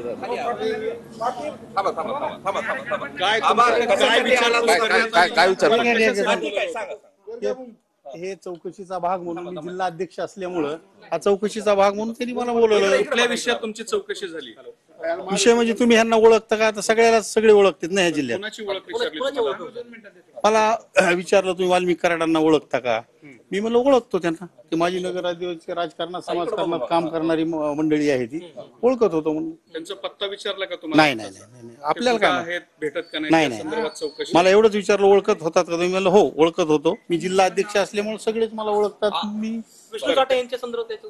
झाले. काय विचार हे चौकशीचा भाग म्हणून मी जिल्हा अध्यक्ष असल्यामुळं हा चौकशीचा भाग म्हणून त्यांनी मला बोलवलं. कुठल्या विषयात तुमची चौकशी झाली? विषय म्हणजे तुम्ही ह्यांना ओळखता का? आता सगळ्याला सगळे ओळखतात ना ह्या जिल्ह्यात. कोणाची ओळख विचारली तुम्हाला? मला विचारलं तुम्ही वाल्मिक कराडांना ओळखता का? मी म्हणलं ओळखतो त्यांना. ते माझी नगराध्यक्षाची राजकारणात समाजकारणात काम करणारी मंडळी आहे ती, ओळखत होतो म्हणून. त्यांचा पत्ता विचारला का तुम्हाला? नाही नाही नाही नाही. आपल्याला काय आहेत, भेटत का नाही नाही नाही. संदर्भात चौकशी? मला एवढंच विचारलं ओळखत होतात का तुम्ही? म्हणलं हो ओळखत होतो. मी जिल्हा अध्यक्ष असल्यामुळे सगळेच मला ओळखतात. मी विष्णू साठे यांच्या संदर्भात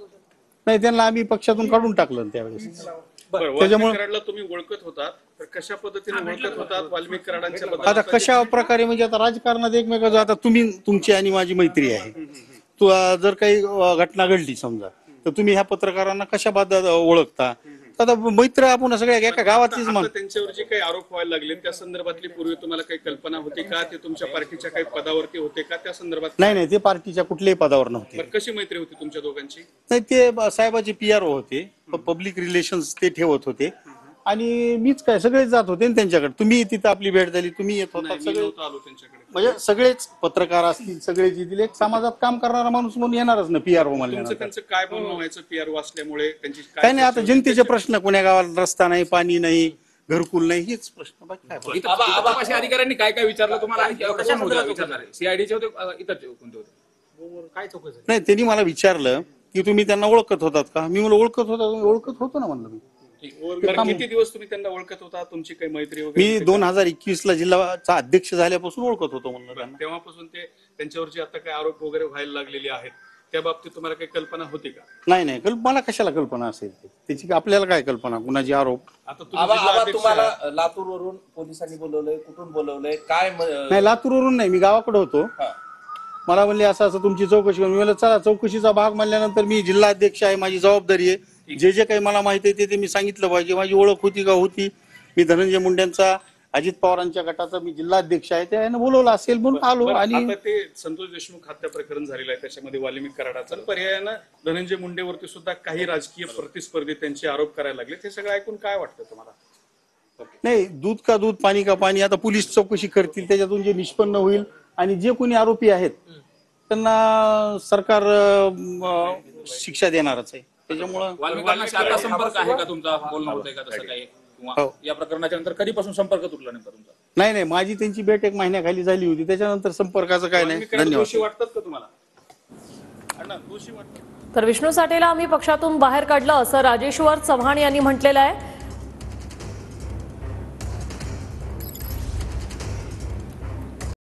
नाही, त्यांना आम्ही पक्षातून काढून टाकलं त्यावेळेस. वाल्मिक कराडला तुम्ही ओळखत होतात तर कशा पद्धतीने ओळखत होतात वाल्मिक कराडांच्या आता कशा प्रकारे म्हणजे आता राजकारणात एकमेकांचं आता तुम्ही तुमची आणि माझी मैत्री आहे. जर काही घटना घडली समजा तर तुम्ही ह्या पत्रकारांना कशा बद्दल ओळखता? आता मैत्र आपण सगळ्या एका गावातलीच मग त्यांच्यावर जे काही आरोप व्हायला लागले त्या संदर्भातली पूर्वी तुम्हाला काही कल्पना होती का? ते तुमच्या पार्टीच्या काही पदावरती होते का? त्या संदर्भात नाही नाही, ते पार्टीच्या कुठल्याही पदावर नव्हते. कशी मैत्री होती तुमच्या दोघांची? नाही, ते साहेबाचे PRO होते, पब्लिक रिलेशन्स ते ठेवत होते आणि मीच काय सगळेच जात होते ना त्यांच्याकडे. तुम्ही तिथं आपली भेट झाली, तुम्ही येत होता सगळे, आलो त्यांच्याकडे. म्हणजे सगळेच पत्रकार असतील सगळे जिथले एक समाजात काम करणारा माणूस म्हणून येणारच ना PRO म्हणल्यानंतर. त्यांचं काय बोलणं व्हायचं PRO असल्यामुळे? त्यांची काय नाही, आता जनतेचे प्रश्न, कोण्या गावाला रस्ता नाही, पाणी नाही, घरकुल नाही, हेच प्रश्न. बाकी काय आबापाशी अधिकाऱ्यांनी काय काय विचारलं तुम्हाला? CID होते, इतर कोणते होते? काय चौकशी? नाही, त्यांनी मला विचारलं की तुम्ही त्यांना ओळखत होतात का? मी म्हणलं ओळखत होतो ना म्हणलं. मी किती दिवस तुम्ही त्यांना ओळखत होता? तुमची काही मैत्री वगैरे? मी 2021 ला जिल्ह्याचा अध्यक्ष झाल्यापासून ओळखत होतो म्हणलं त्यांना. तेव्हापासून ते त्यांच्यावरची आता काही आरोप वगैरे व्हायला लागलेले आहेत त्या बाबतीत तुम्हाला काही कल्पना होती का? नाही नाही, मला कशाला कल्पना असेल त्याची? आपल्याला काय कल्पना कुणाची आरोप? आता तुम्हाला लातूरवरून पोलिसांनी बोलवलंय, कुठून बोलवलंय काय? नाही, लातूरवरून नाही, मी गावाकडे होतो. मला म्हणले असं असं तुमची चौकशी. मी म्हणलं चला, चौकशीचा भाग म्हणल्यानंतर मी जिल्हा अध्यक्ष आहे, माझी जबाबदारी आहे. जे जे काही मला माहिती आहे ते मी सांगितलं पाहिजे. माझी ओळख होती का? होती. मी धनंजय मुंडेंचा, अजित पवारांच्या गटाचा मी जिल्हा अध्यक्ष आहे, त्याने बोलवलं असेल म्हणून आलो. आणि ते संतोष देशमुख हत्या प्रकरण झालेलं आहे, त्याच्यामध्ये वाल्मिक कराडाचं पर्यायानं धनंजय मुंडेवरती सुद्धा काही राजकीय प्रतिस्पर्धी त्यांचे आरोप करायला लागले. ते सगळं ऐकून काय वाटतं तुम्हाला? नाही, दूध का दूध, पाणी का पाणी. आता पोलीस चौकशी करतील, त्याच्यातून जे निष्पन्न होईल आणि जे कोणी आरोपी आहेत त्यांना सरकार शिक्षा देणारच आहे. त्याच्यामुळं वाल्मिकांशी आता संपर्क आहे का तुमचा? बोलणं होतंय का तसं काही? किंवा या प्रकरणाच्या नंतर कधीपासून संपर्क तुटला नेमका तुमचा? नाही नाही, माझी त्यांची भेट 1 महिन्याखाली झाली होती, त्याच्यानंतर संपर्काचं काय नाही. धन्यवाद. दोषी वाटतात का तुम्हाला? दोषी वाटतात? तर विष्णू साठेला आम्ही पक्षातून बाहेर काढलं असं राजेश्वर चव्हाण यांनी म्हटलेलं आहे.